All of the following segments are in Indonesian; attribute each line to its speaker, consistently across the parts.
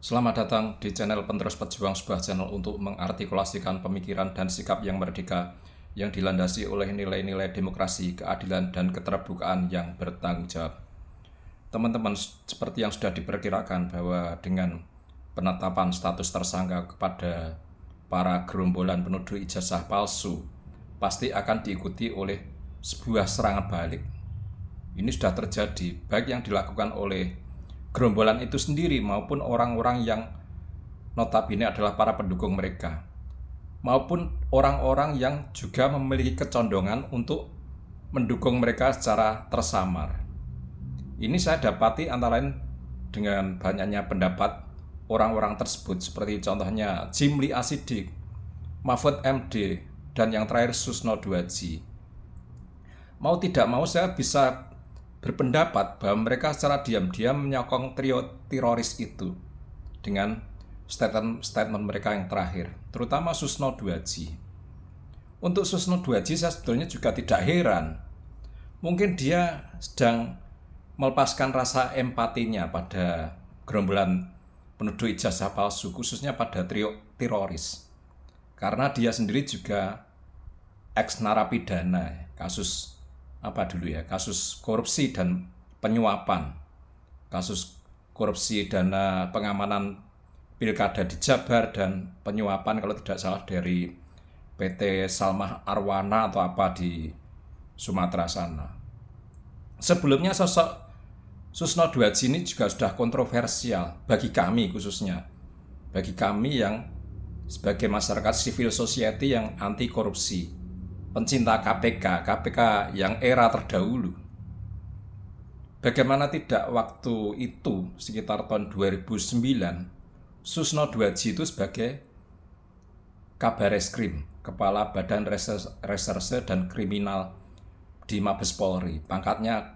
Speaker 1: Selamat datang di channel Penerus Pejuang, sebuah channel untuk mengartikulasikan pemikiran dan sikap yang merdeka yang dilandasi oleh nilai-nilai demokrasi, keadilan, dan keterbukaan yang bertanggung jawab. Teman-teman, seperti yang sudah diperkirakan bahwa dengan penetapan status tersangka kepada para gerombolan penuduh ijazah palsu, pasti akan diikuti oleh sebuah serangan balik. Ini sudah terjadi, baik yang dilakukan oleh gerombolan itu sendiri maupun orang-orang yang notabene adalah para pendukung mereka, maupun orang-orang yang juga memiliki kecondongan untuk mendukung mereka secara tersamar. Ini saya dapati antara lain dengan banyaknya pendapat orang-orang tersebut, seperti contohnya Jimli Asidik, Mahfud MD, dan yang terakhir Susno Duaji. Mau tidak mau saya bisa berpendapat bahwa mereka secara diam-diam menyokong trio teroris itu dengan statement mereka yang terakhir, terutama Susno Duaji. Untuk Susno Duaji saya sebetulnya juga tidak heran. Mungkin dia sedang melepaskan rasa empatinya pada gerombolan penuduh ijazah palsu, khususnya pada trio teroris. Karena dia sendiri juga ex-narapidana, kasus kasus korupsi dan penyuapan, kasus korupsi dana pengamanan pilkada di Jabar dan penyuapan kalau tidak salah dari PT Salmah Arwana atau apa di Sumatera sana. Sebelumnya sosok Susno Duaji ini juga sudah kontroversial bagi kami, khususnya bagi kami yang sebagai masyarakat civil society yang anti korupsi, pencinta KPK yang era terdahulu. Bagaimana tidak waktu itu sekitar tahun 2009, Susno Duaji itu sebagai Kabareskrim, Kepala Badan Reserse dan Kriminal di Mabes Polri, pangkatnya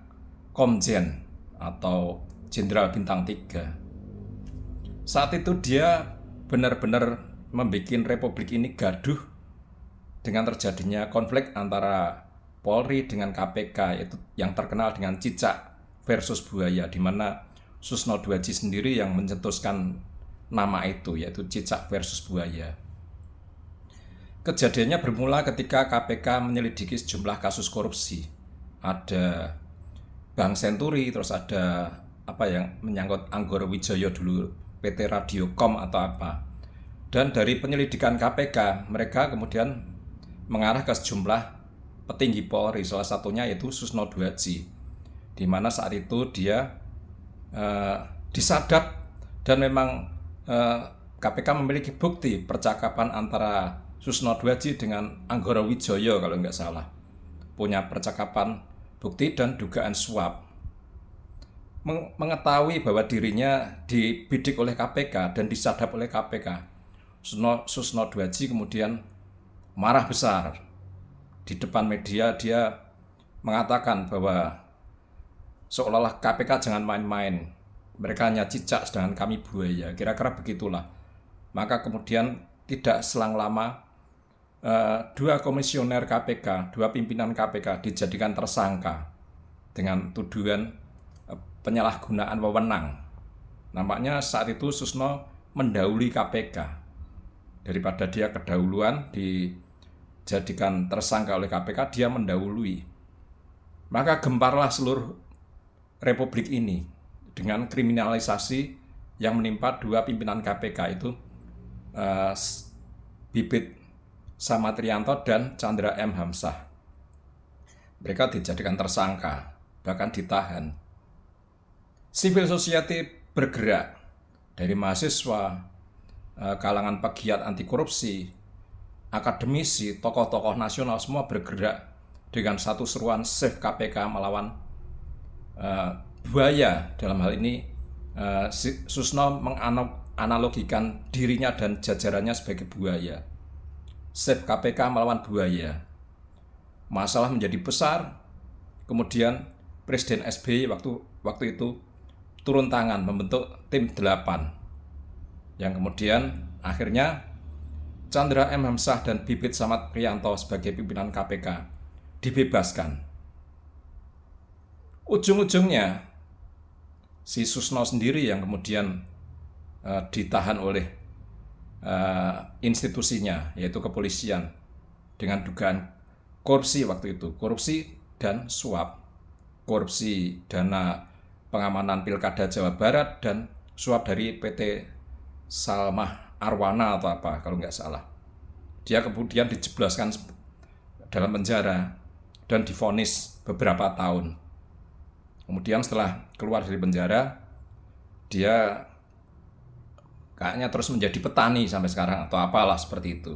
Speaker 1: Komjen atau Jenderal Bintang 3. Saat itu dia benar-benar membuat Republik ini gaduh dengan terjadinya konflik antara Polri dengan KPK, yaitu yang terkenal dengan cicak versus buaya, di mana Susno Duaji sendiri yang mencetuskan nama itu, yaitu cicak versus buaya. Kejadiannya bermula ketika KPK menyelidiki sejumlah kasus korupsi. Ada Bank Senturi, terus ada yang menyangkut Anggoro Wijaya dulu, PT Radiocom atau apa. Dan dari penyelidikan KPK, mereka kemudian mengarah ke sejumlah petinggi Polri, salah satunya yaitu Susno Duaji, di mana saat itu dia disadap dan memang KPK memiliki bukti percakapan antara Susno Duaji dengan Anggoro Wijaya kalau nggak salah, punya percakapan, bukti dan dugaan suap. Mengetahui bahwa dirinya dibidik oleh KPK dan disadap oleh KPK, Susno Duaji kemudian marah besar. Di depan media dia mengatakan bahwa seolah-olah KPK jangan main-main, mereka hanya cicak sedangkan kami buaya, kira-kira begitulah. Maka kemudian tidak selang lama dua komisioner KPK, dua pimpinan KPK dijadikan tersangka dengan tuduhan penyalahgunaan wewenang. Nampaknya saat itu Susno mendahului KPK. Daripada dia kedahuluan dijadikan tersangka oleh KPK, dia mendahului. Maka gemparlah seluruh Republik ini dengan kriminalisasi yang menimpa dua pimpinan KPK itu, Bibit Samatrianto dan Chandra M. Hamzah. Mereka dijadikan tersangka, bahkan ditahan. Civil society bergerak dari mahasiswa, kalangan pegiat anti korupsi, akademisi, tokoh-tokoh nasional, semua bergerak dengan satu seruan save KPK melawan buaya. Dalam hal ini Susno menganalogikan dirinya dan jajarannya sebagai buaya. Save KPK melawan buaya. Masalah menjadi besar. Kemudian Presiden SBY waktu itu turun tangan membentuk tim 8 yang kemudian akhirnya Chandra M. Hamzah dan Bibit Samatrianto sebagai pimpinan KPK dibebaskan. Ujung-ujungnya si Susno sendiri yang kemudian ditahan oleh institusinya, yaitu kepolisian, dengan dugaan korupsi waktu itu, korupsi dan suap, korupsi dana pengamanan Pilkada Jawa Barat dan suap dari PT Salmah Arwana atau apa kalau nggak salah. Dia kemudian dijebloskan dalam penjara dan divonis beberapa tahun. Kemudian setelah keluar dari penjara, dia kayaknya terus menjadi petani sampai sekarang atau apalah seperti itu.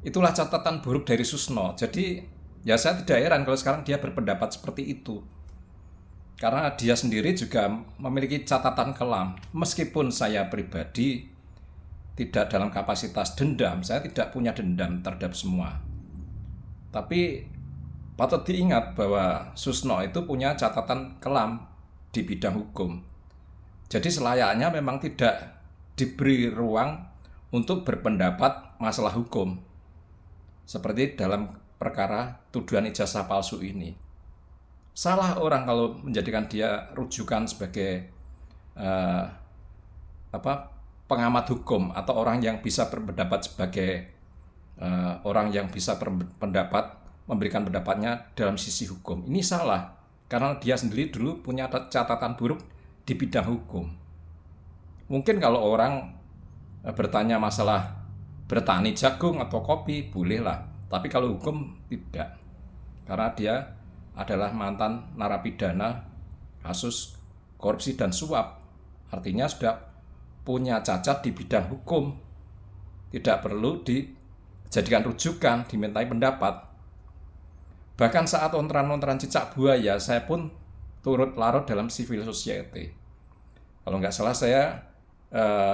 Speaker 1: Itulah catatan buruk dari Susno. Jadi ya saya tidak heran kalau sekarang dia berpendapat seperti itu. Karena dia sendiri juga memiliki catatan kelam. Meskipun saya pribadi tidak dalam kapasitas dendam, saya tidak punya dendam terhadap semua. Tapi patut diingat bahwa Susno itu punya catatan kelam di bidang hukum. Jadi selayaknya memang tidak diberi ruang untuk berpendapat masalah hukum. Seperti dalam perkara tuduhan ijazah palsu ini. Salah orang kalau menjadikan dia rujukan sebagai pengamat hukum atau orang yang bisa berpendapat sebagai orang yang bisa berpendapat, memberikan pendapatnya dalam sisi hukum. Ini salah, karena dia sendiri dulu punya catatan buruk di bidang hukum. Mungkin kalau orang bertanya masalah bertani jagung atau kopi, bolehlah. Tapi kalau hukum tidak, karena dia adalah mantan narapidana kasus korupsi dan suap. Artinya sudah punya cacat di bidang hukum. Tidak perlu dijadikan rujukan, dimintai pendapat. Bahkan saat ontran-ontran cicak buaya, saya pun turut larut dalam civil society. Kalau nggak salah saya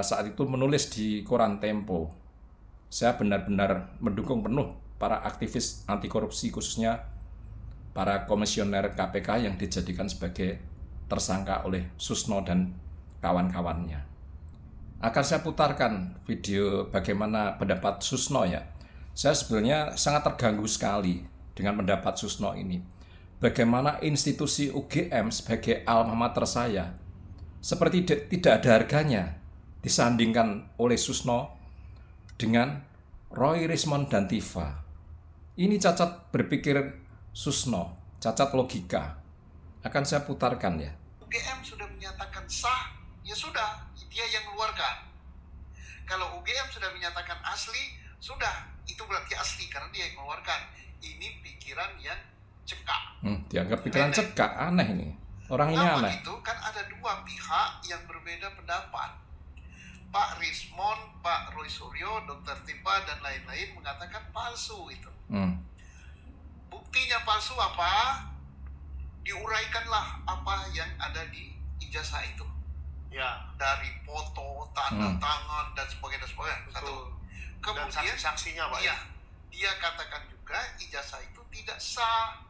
Speaker 1: saat itu menulis di koran Tempo. Saya benar-benar mendukung penuh para aktivis anti korupsi, khususnya para komisioner KPK yang dijadikan sebagai tersangka oleh Susno dan kawan-kawannya. Akan saya putarkan video bagaimana pendapat Susno ya. Saya sebenarnya sangat terganggu sekali dengan pendapat Susno ini. Bagaimana institusi UGM sebagai alma mater saya seperti tidak ada harganya disandingkan oleh Susno dengan Roy Rismond dan Tifa. Ini cacat berpikir Susno, cacat logika. Akan saya putarkan ya.
Speaker 2: UGM sudah menyatakan sah, ya sudah, dia yang mengeluarkan. Kalau UGM sudah menyatakan asli, sudah, itu berarti asli karena dia yang mengeluarkan. Ini pikiran yang cekak.
Speaker 1: Dianggap pikiran cekak, aneh ini. Orang ini aneh.
Speaker 2: Itu kan ada dua pihak yang berbeda pendapat. Pak Rismond, Pak Roy Suryo, Dr. Tipa dan lain-lain mengatakan palsu itu. Buktinya palsu apa? Diuraikanlah apa yang ada di ijazah itu. Ya, dari foto, tanda tangan dan sebagainya. Satu. Kemudian dan saksinya Pak. Iya, dia katakan juga ijazah itu tidak sah.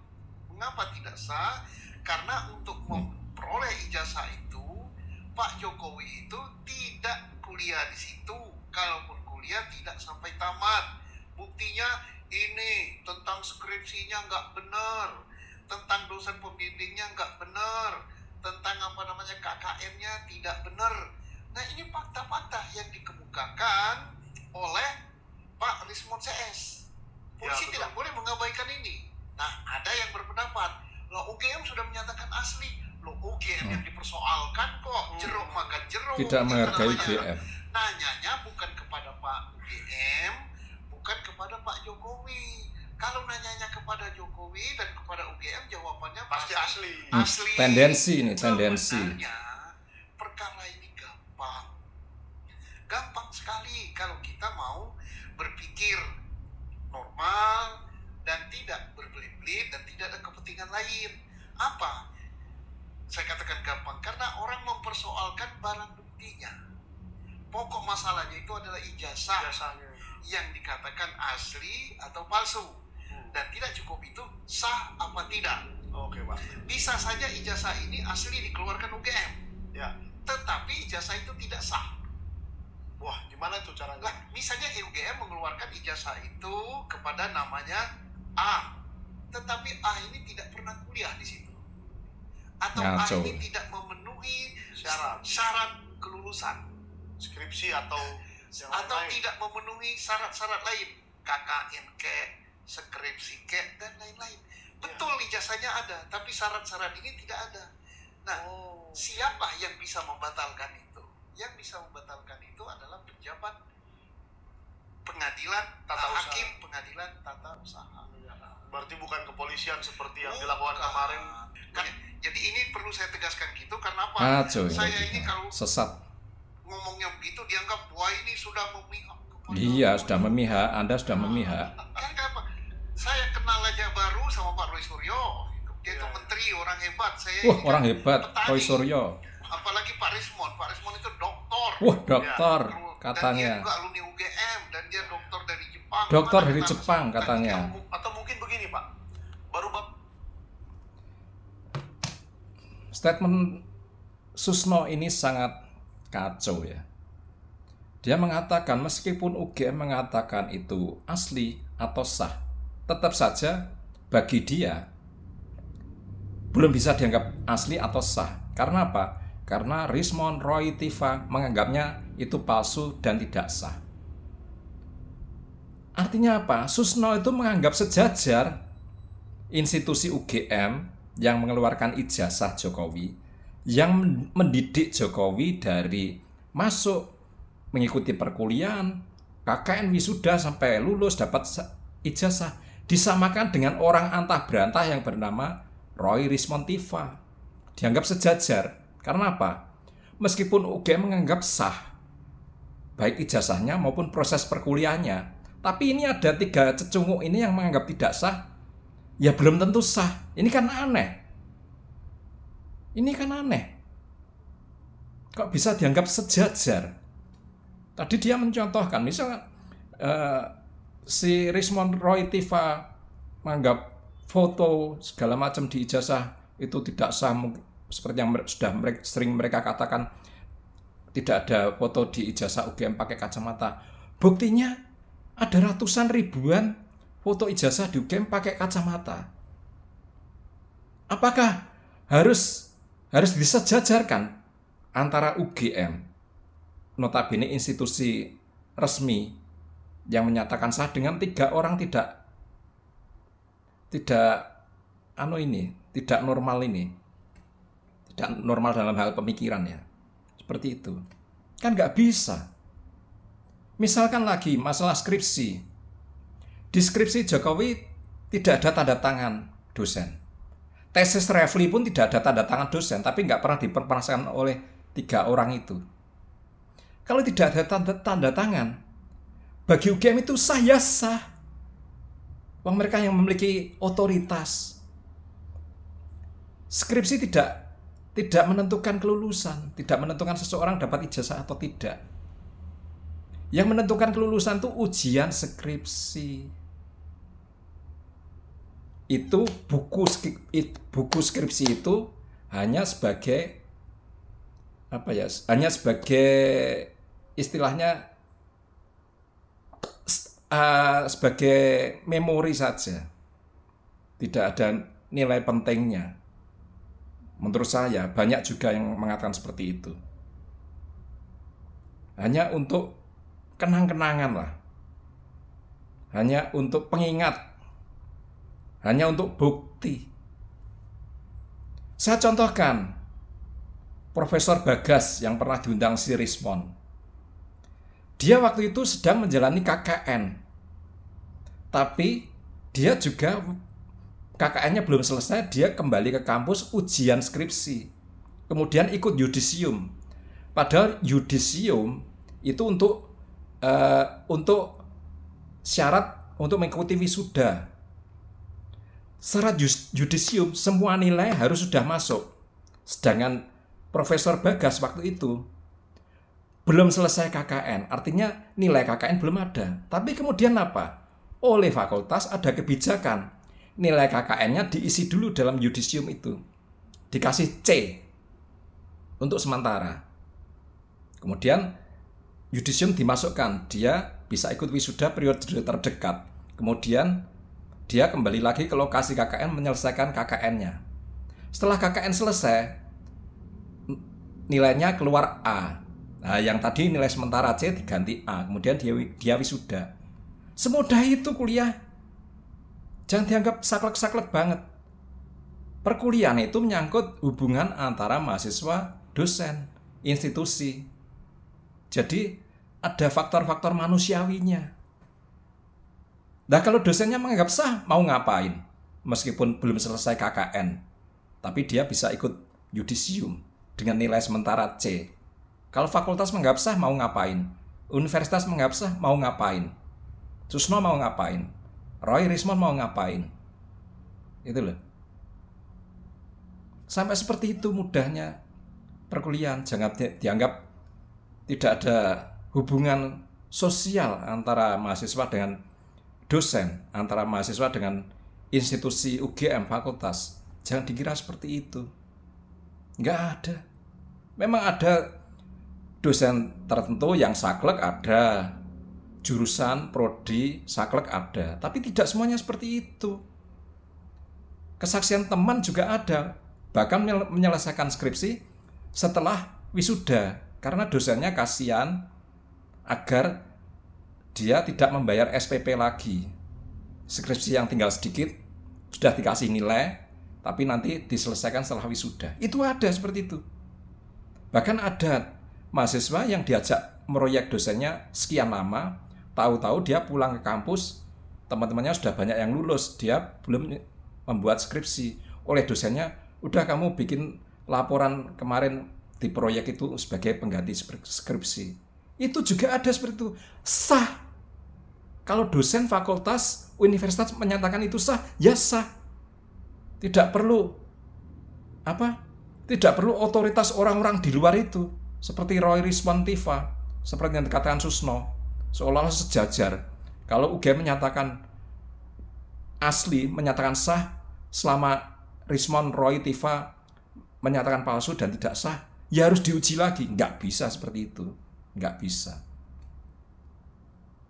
Speaker 2: Mengapa tidak sah? Karena untuk memperoleh ijazah itu, Pak Jokowi itu tidak kuliah di situ. Kalaupun kuliah tidak sampai tamat. Buktinya ini tentang skripsinya nggak benar, tentang dosen pembimbingnya nggak benar, tentang KKM-nya tidak benar. Nah ini fakta-fakta yang dikemukakan oleh Pak Rismond CS. Polisi ya, tidak boleh mengabaikan ini. Nah ada yang berpendapat, loh UGM sudah menyatakan asli, loh UGM yang dipersoalkan kok, jeruk makan jeruk.
Speaker 1: Tidak menghargai UGM.
Speaker 2: Nanyanya bukan kepada Pak UGM, bukan kepada Pak Jokowi. Kalau nanyanya kepada Jokowi dan kepada UGM, jawabannya pasti asli. Asli.
Speaker 1: Tendensi ini, tendensi.
Speaker 2: Sebenarnya perkara ini gampang. Gampang sekali kalau kita mau berpikir normal dan tidak berbelit-belit dan tidak ada kepentingan lain. Apa? Saya katakan gampang karena orang mempersoalkan barang buktinya. Pokok masalahnya itu adalah ijazahnya yang dikatakan asli atau palsu. Dan tidak cukup itu sah apa tidak. Oke Pak. Bisa saja ijazah ini asli dikeluarkan UGM. Ya. Tetapi ijazah itu tidak sah. Wah, gimana tuh caranya? Lah, misalnya UGM mengeluarkan ijazah itu kepada namanya A. Tetapi A ini tidak pernah kuliah di situ. Atau A ini tidak memenuhi syarat kelulusan.
Speaker 3: skripsi atau lain.
Speaker 2: Tidak memenuhi syarat-syarat lain, KKN skripsi dan lain-lain. Betul ijazahnya ada, tapi syarat-syarat ini tidak ada. Nah, siapa yang bisa membatalkan itu? Yang bisa membatalkan itu adalah pejabat pengadilan, hakim pengadilan tata usaha.
Speaker 3: Berarti bukan kepolisian seperti yang dilakukan kemarin.
Speaker 2: Jadi ini perlu saya tegaskan gitu, karena apa? Saya ini kalau
Speaker 1: sesat
Speaker 2: ngomongnya begitu dianggap wah ini sudah memihak.
Speaker 1: Iya, sudah memihak. Anda sudah memihak.
Speaker 2: Kan apa? Saya kenal aja baru sama Pak Roy Suryo. Dia itu menteri, orang hebat. Saya
Speaker 1: orang hebat,
Speaker 2: petani.
Speaker 1: Roy Suryo.
Speaker 2: Apalagi Pak Rismon. Pak Rismon itu doktor.
Speaker 1: Dokter katanya.
Speaker 2: Dan dia juga alumni UGM dan dia dokter dari Jepang.
Speaker 1: Dokter dari Jepang katanya.
Speaker 3: Atau mungkin begini, Pak.
Speaker 1: Statement Susno ini sangat kacau ya. Dia mengatakan meskipun UGM mengatakan itu asli atau sah, tetap saja bagi dia belum bisa dianggap asli atau sah. Karena apa? Karena Rismon Roy Tiva menganggapnya itu palsu dan tidak sah. Artinya apa? Susno itu menganggap sejajar institusi UGM yang mengeluarkan ijazah Jokowi, yang mendidik Jokowi dari masuk, mengikuti perkuliahan, KKN wisuda sampai lulus dapat ijazah, disamakan dengan orang antah berantah yang bernama Roy Rismon Tiva. Dianggap sejajar. Karena apa? Meskipun UGM menganggap sah, baik ijazahnya maupun proses perkuliahannya, tapi ini ada 3 cecunguk ini yang menganggap tidak sah, ya belum tentu sah. Ini kan aneh. Kok bisa dianggap sejajar? Tadi dia mencontohkan, misalnya si Rismon Roy Tiva menganggap foto segala macam di ijazah itu tidak sah, seperti yang sudah sering mereka katakan tidak ada foto di ijazah UGM pakai kacamata. Buktinya ada ratusan ribuan foto ijazah di UGM pakai kacamata. Apakah harus disejajarkan antara UGM, notabene institusi resmi yang menyatakan sah, dengan 3 orang tidak normal ini, tidak normal dalam hal pemikiran ya, seperti itu kan nggak bisa. Misalkan lagi masalah skripsi, di skripsi Jokowi tidak ada tanda tangan dosen, tesis Refli pun tidak ada tanda tangan dosen, tapi nggak pernah dipermasalahkan oleh 3 orang itu. Kalau tidak ada tanda tangan, bagi UGM itu sah ya sah. Wong mereka yang memiliki otoritas. Skripsi tidak menentukan kelulusan, tidak menentukan seseorang dapat ijazah atau tidak. Yang menentukan kelulusan itu ujian skripsi. Itu buku skripsi itu hanya sebagai istilahnya sebagai memori saja, tidak ada nilai pentingnya. Menurut saya banyak juga yang mengatakan seperti itu, hanya untuk kenang-kenangan lah, hanya untuk pengingat, hanya untuk bukti. Saya contohkan Profesor Bagas yang pernah diundang si Rismon. Dia waktu itu sedang menjalani KKN, tapi dia juga KKN-nya belum selesai, dia kembali ke kampus ujian skripsi, kemudian ikut yudisium. Padahal yudisium itu untuk syarat untuk mengikuti wisuda. Syarat yudisium semua nilai harus sudah masuk. Sedangkan Profesor Bagas waktu itu belum selesai KKN, artinya nilai KKN belum ada. Tapi kemudian apa? Oleh fakultas ada kebijakan, nilai KKN-nya diisi dulu dalam yudisium itu, dikasih C untuk sementara. Kemudian yudisium dimasukkan, dia bisa ikut wisuda periode terdekat. Kemudian dia kembali lagi ke lokasi KKN menyelesaikan KKN-nya. Setelah KKN selesai, nilainya keluar A. Nah, yang tadi nilai sementara C diganti A, kemudian dia wisuda. Semudah itu kuliah. Jangan dianggap saklek-saklek banget. Perkuliahan itu menyangkut hubungan antara mahasiswa, dosen, institusi. Jadi ada faktor-faktor manusiawinya. Nah, kalau dosennya menganggap sah, mau ngapain? Meskipun belum selesai KKN, tapi dia bisa ikut yudisium dengan nilai sementara C. Kalau fakultas menganggap sah, mau ngapain? Universitas menganggap sah, mau ngapain? Susno mau ngapain? Roy Rismond mau ngapain? Itu loh. Sampai seperti itu mudahnya perkuliahan. Jangan dianggap tidak ada hubungan sosial antara mahasiswa dengan dosen, antara mahasiswa dengan institusi UGM, fakultas. Jangan dikira seperti itu. Nggak ada. Memang ada dosen tertentu yang saklek, ada jurusan prodi saklek ada, tapi tidak semuanya seperti itu. Kesaksian teman juga ada, bahkan menyelesaikan skripsi setelah wisuda karena dosennya kasihan agar dia tidak membayar SPP lagi. Skripsi yang tinggal sedikit sudah dikasih nilai, tapi nanti diselesaikan setelah wisuda. Itu ada seperti itu. Bahkan ada mahasiswa yang diajak meroyek dosennya sekian lama, tahu-tahu dia pulang ke kampus, teman-temannya sudah banyak yang lulus, dia belum membuat skripsi. Oleh dosennya, udah kamu bikin laporan kemarin di proyek itu sebagai pengganti skripsi. Itu juga ada seperti itu. Sah. Kalau dosen fakultas, universitas menyatakan itu sah, ya sah. Tidak perlu Tidak perlu otoritas orang-orang di luar itu. Seperti Roy Rismond Tiva, seperti yang dikatakan Susno, seolah-olah sejajar. Kalau UGM menyatakan asli, menyatakan sah, selama Rismond, Roy, Tiva menyatakan palsu dan tidak sah, ya harus diuji lagi. Nggak bisa seperti itu. Nggak bisa.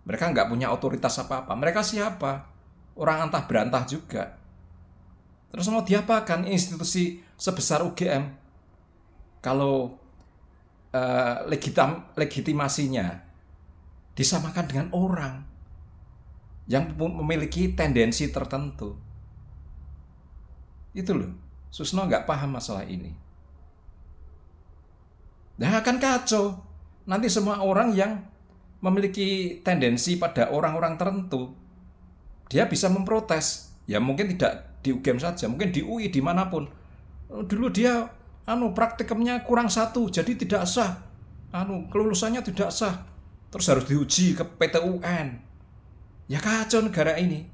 Speaker 1: Mereka nggak punya otoritas apa-apa. Mereka siapa? Orang antah berantah juga. Terus mau diapakan institusi sebesar UGM? Kalau legitimasinya disamakan dengan orang yang memiliki tendensi tertentu. Itu loh, Susno nggak paham masalah ini. Nah, akan kacau. Nanti semua orang yang memiliki tendensi pada orang-orang tertentu, dia bisa memprotes. Ya mungkin tidak di UGM saja, mungkin di UI, dimanapun. Dulu dia praktikumnya kurang 1, jadi tidak sah. Kelulusannya tidak sah. Terus harus diuji ke PT-UN. Ya kacau negara ini.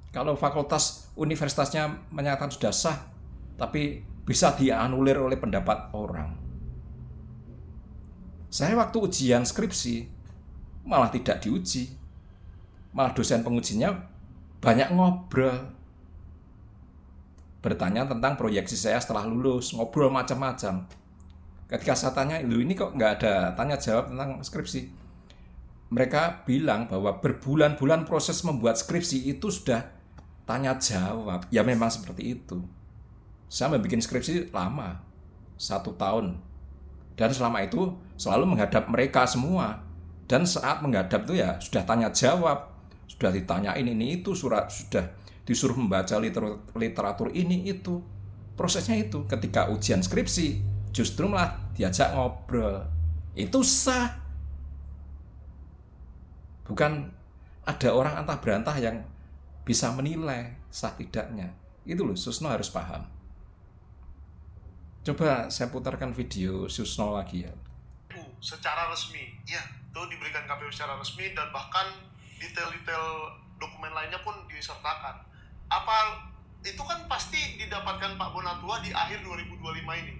Speaker 1: Kalau fakultas universitasnya menyatakan sudah sah, tapi bisa dianulir oleh pendapat orang. Saya waktu ujian skripsi malah tidak diuji. Malah dosen pengujinya banyak ngobrol. Bertanya tentang proyeksi saya setelah lulus, ngobrol macam-macam. Ketika saya tanya, ini kok nggak ada tanya jawab tentang skripsi? Mereka bilang bahwa berbulan-bulan proses membuat skripsi itu sudah tanya jawab. Ya memang seperti itu. Saya membuat skripsi lama, 1 tahun. Dan selama itu selalu menghadap mereka semua. Dan saat menghadap itu ya sudah tanya jawab. Sudah ditanyain ini itu, sudah disuruh membaca literatur ini itu. Prosesnya itu. Ketika ujian skripsi justru malah diajak ngobrol. Itu sah. Bukan ada orang antah berantah yang bisa menilai sah tidaknya. Itu loh, Susno harus paham. Coba saya putarkan video Susno lagi ya.
Speaker 3: Secara resmi,
Speaker 2: Ya,
Speaker 3: itu diberikan KPU secara resmi dan bahkan detail-detail dokumen lainnya pun disertakan. Apa itu kan pasti didapatkan Pak Bonatua di akhir 2025 ini,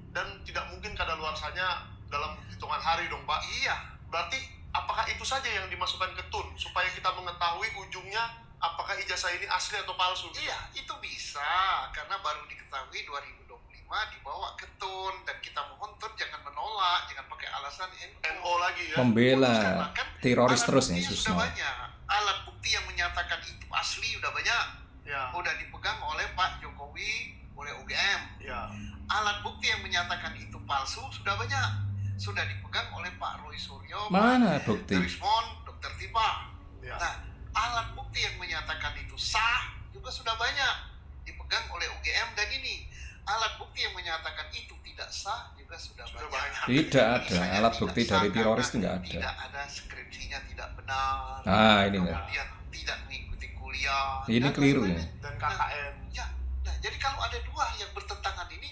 Speaker 3: dan tidak mungkin kadaluarsanya dalam hitungan hari dong Pak.
Speaker 2: iya.
Speaker 3: Berarti apakah itu saja yang dimasukkan ke TUN supaya kita mengetahui ujungnya apakah ijazah ini asli atau palsu?
Speaker 2: Iya, itu bisa karena baru diketahui 2025 dibawa ke TUN, dan kita mohon TUN jangan menolak, jangan pakai alasan
Speaker 3: NO lagi ya.
Speaker 1: Membela teroris terus nih
Speaker 2: Susno.
Speaker 1: Susno.
Speaker 2: Sudah banyak alat bukti yang menyatakan itu asli, udah banyak.
Speaker 3: Ya.
Speaker 2: Udah dipegang oleh Pak Jokowi, oleh UGM.
Speaker 3: Ya.
Speaker 2: Alat bukti yang menyatakan itu palsu sudah banyak. sudah dipegang oleh Pak Roy Suryo,
Speaker 1: Mana
Speaker 2: Pak
Speaker 1: bukti?
Speaker 2: Rismon, Dr. Tipa.
Speaker 3: Ya.
Speaker 2: Nah, alat bukti yang menyatakan itu sah juga sudah banyak dipegang oleh UGM, dan ini alat bukti yang menyatakan itu tidak sah juga sudah banyak.
Speaker 1: Tidak ada
Speaker 2: Misalnya
Speaker 1: alat
Speaker 2: tidak
Speaker 1: bukti
Speaker 2: sah
Speaker 1: dari teroris
Speaker 2: karena
Speaker 1: itu nggak ada.
Speaker 2: Tidak ada, skripsinya tidak benar.
Speaker 1: Nah, ini lah.
Speaker 2: Kemudian tidak mengikuti kuliah.
Speaker 1: Ini
Speaker 2: dan
Speaker 1: keliru ya.
Speaker 2: lain-lain.
Speaker 3: Dan KKN.
Speaker 2: Nah, jadi kalau ada dua yang bertentangan ini,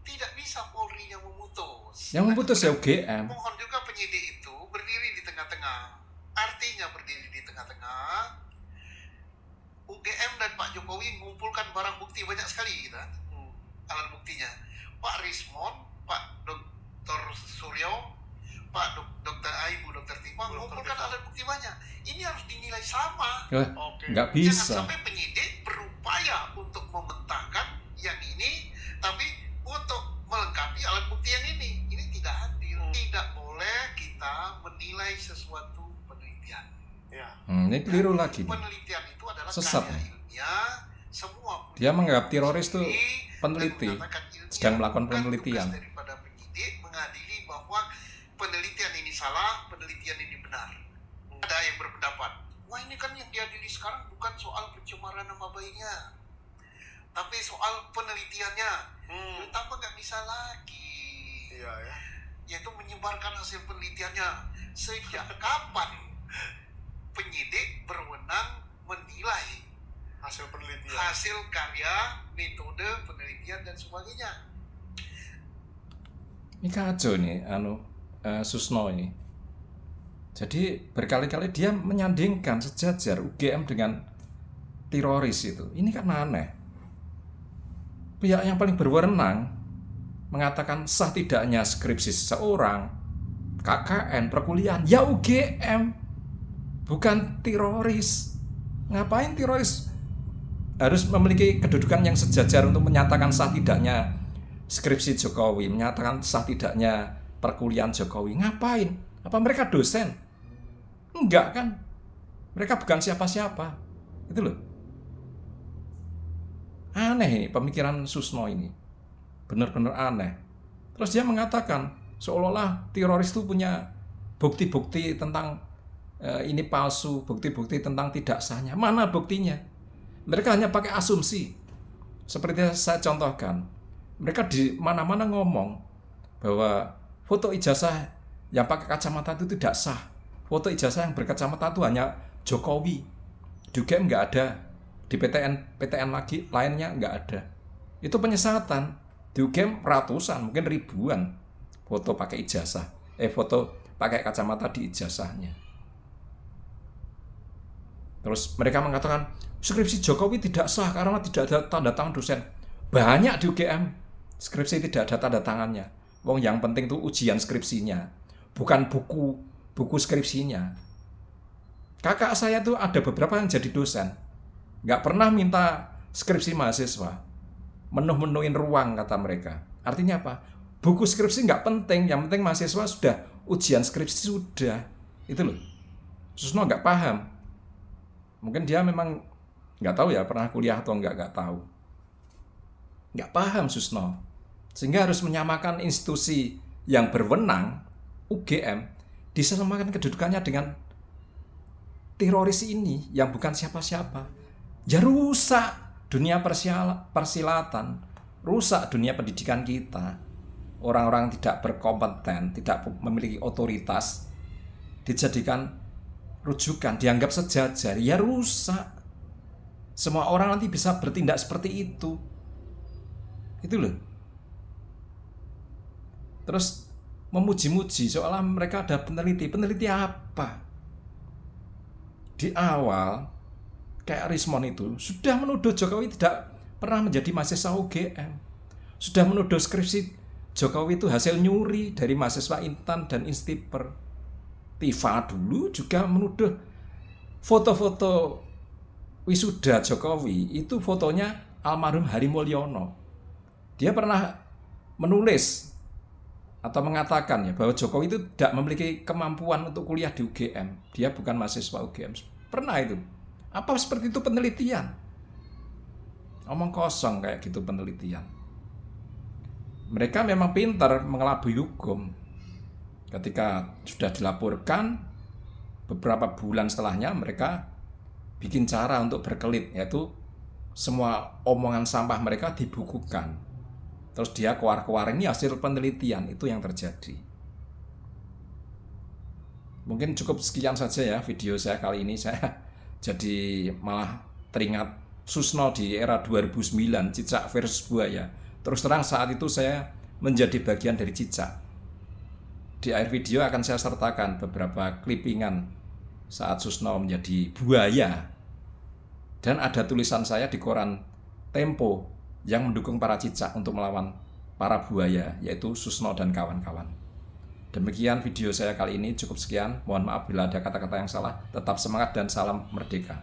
Speaker 2: tidak bisa Polri yang memutus.
Speaker 1: Yang memutus ya
Speaker 2: kemudian
Speaker 1: UGM.
Speaker 2: Mohon juga penyidik itu berdiri di tengah-tengah. Artinya berdiri di tengah-tengah, UGM dan Pak Jokowi mengumpulkan barang bukti banyak sekali gitu kan. Alat buktinya. Pak Rismon, Pak Dr. Suryo, Pak Dr. Aibu, Dr. Tipa mengumpulkan alat bukti banyak. Ini harus dinilai sama.
Speaker 3: Oke.
Speaker 1: Nggak
Speaker 2: Jangan
Speaker 1: bisa.
Speaker 2: sampai penyidik berupaya untuk mementahkan yang ini, tapi untuk melengkapi alat bukti yang ini tidak hadir. Tidak boleh kita menilai sesuatu penelitian.
Speaker 3: Ya.
Speaker 1: Ini keliru lagi.
Speaker 2: Penelitian itu adalah
Speaker 1: Sesat.
Speaker 2: karya ilmiah. Semua
Speaker 1: Dia menganggap teroris itu
Speaker 2: peneliti
Speaker 1: peneliti,
Speaker 2: dan mengatakan ilmiah.
Speaker 1: sedang melakukan
Speaker 2: Bukan
Speaker 1: penelitian.
Speaker 2: tugas daripada penyidik mengadili bahwa penelitian ini salah, penelitian ini benar. Ada yang berpendapat, wah ini kan yang diadili sekarang bukan soal pencemaran nama baiknya, tapi soal penelitiannya. Betapa nggak bisa lagi.
Speaker 3: Iya ya.
Speaker 2: Yaitu menyebarkan hasil penelitiannya. Sejak kapan penyidik berwenang menilai
Speaker 3: Hasil penelitian.
Speaker 2: hasil karya, metode penelitian dan sebagainya?
Speaker 1: Ini kacau nih, Susno ini. Jadi berkali-kali dia menyandingkan sejajar UGM dengan teroris itu. Ini kan aneh. Pihak yang paling berwenang mengatakan sah tidaknya skripsi seseorang, KKN, perkuliahan, ya UGM, bukan teroris. Ngapain teroris harus memiliki kedudukan yang sejajar untuk menyatakan sah tidaknya skripsi Jokowi, menyatakan sah tidaknya perkuliahan Jokowi? Ngapain? Apa mereka dosen? Enggak kan? Mereka bukan siapa-siapa. Itu loh. Aneh ini pemikiran Susno ini. Benar-benar aneh. Terus dia mengatakan seolah-olah teroris itu punya bukti-bukti tentang ini palsu, bukti-bukti tentang tidak sahnya. Mana buktinya? Mereka hanya pakai asumsi. Seperti yang saya contohkan. Mereka di mana-mana ngomong bahwa foto ijazah yang pakai kacamata itu tidak sah. Foto ijazah yang berkacamata itu hanya Jokowi. Di UGM nggak ada. Di PTN lagi lainnya nggak ada. Itu penyesatan. Di UGM ratusan, mungkin ribuan foto pakai ijazah. Foto pakai kacamata di ijazahnya. Terus mereka mengatakan skripsi Jokowi tidak sah karena tidak ada tanda tangan dosen. Banyak di UGM skripsi tidak ada tanda tangannya. Wong yang penting tuh ujian skripsinya, bukan buku skripsinya. Kakak saya tuh ada beberapa yang jadi dosen, nggak pernah minta skripsi mahasiswa, menuhin ruang kata mereka. Artinya apa? Buku skripsi nggak penting, yang penting mahasiswa sudah ujian skripsi sudah. Itu loh. Susno nggak paham. Mungkin dia memang nggak tahu ya pernah kuliah atau nggak tahu. Nggak paham Susno. Sehingga harus menyamakan institusi yang berwenang, UGM, disamakan kedudukannya dengan teroris ini yang bukan siapa-siapa. Ya rusak dunia persilatan, rusak dunia pendidikan kita. Orang-orang tidak berkompeten, tidak memiliki otoritas, dijadikan rujukan, dianggap sejajar, ya rusak. Semua orang nanti bisa bertindak seperti itu. Itu loh. Terus memuji-muji seolah mereka ada peneliti. Peneliti apa? Di awal kayak Rismon itu sudah menuduh Jokowi tidak pernah menjadi mahasiswa UGM. Sudah menuduh skripsi Jokowi itu hasil nyuri dari mahasiswa Intan dan Instiper. Tifa dulu juga menuduh foto-foto wisuda Jokowi itu fotonya almarhum Hari Mulyono. Dia pernah menulis atau mengatakan ya bahwa Jokowi itu tidak memiliki kemampuan untuk kuliah di UGM. Dia bukan mahasiswa UGM. Pernah itu. Apa seperti itu penelitian? Omong kosong kayak gitu penelitian. Mereka memang pintar mengelabui hukum. Ketika sudah dilaporkan, beberapa bulan setelahnya mereka bikin cara untuk berkelit, yaitu semua omongan sampah mereka dibukukan. Terus dia keluar-keluar, ini hasil penelitian, itu yang terjadi. Mungkin cukup sekian saja ya video saya kali ini. Saya jadi malah teringat Susno di era 2009, cicak versus buaya. Terus terang saat itu saya menjadi bagian dari cicak. Di akhir video akan saya sertakan beberapa clippingan saat Susno menjadi buaya. Dan ada tulisan saya di koran Tempo yang mendukung para cicak untuk melawan para buaya, yaitu Susno dan kawan-kawan. Demikian video saya kali ini, cukup sekian. Mohon maaf bila ada kata-kata yang salah. Tetap semangat dan salam merdeka.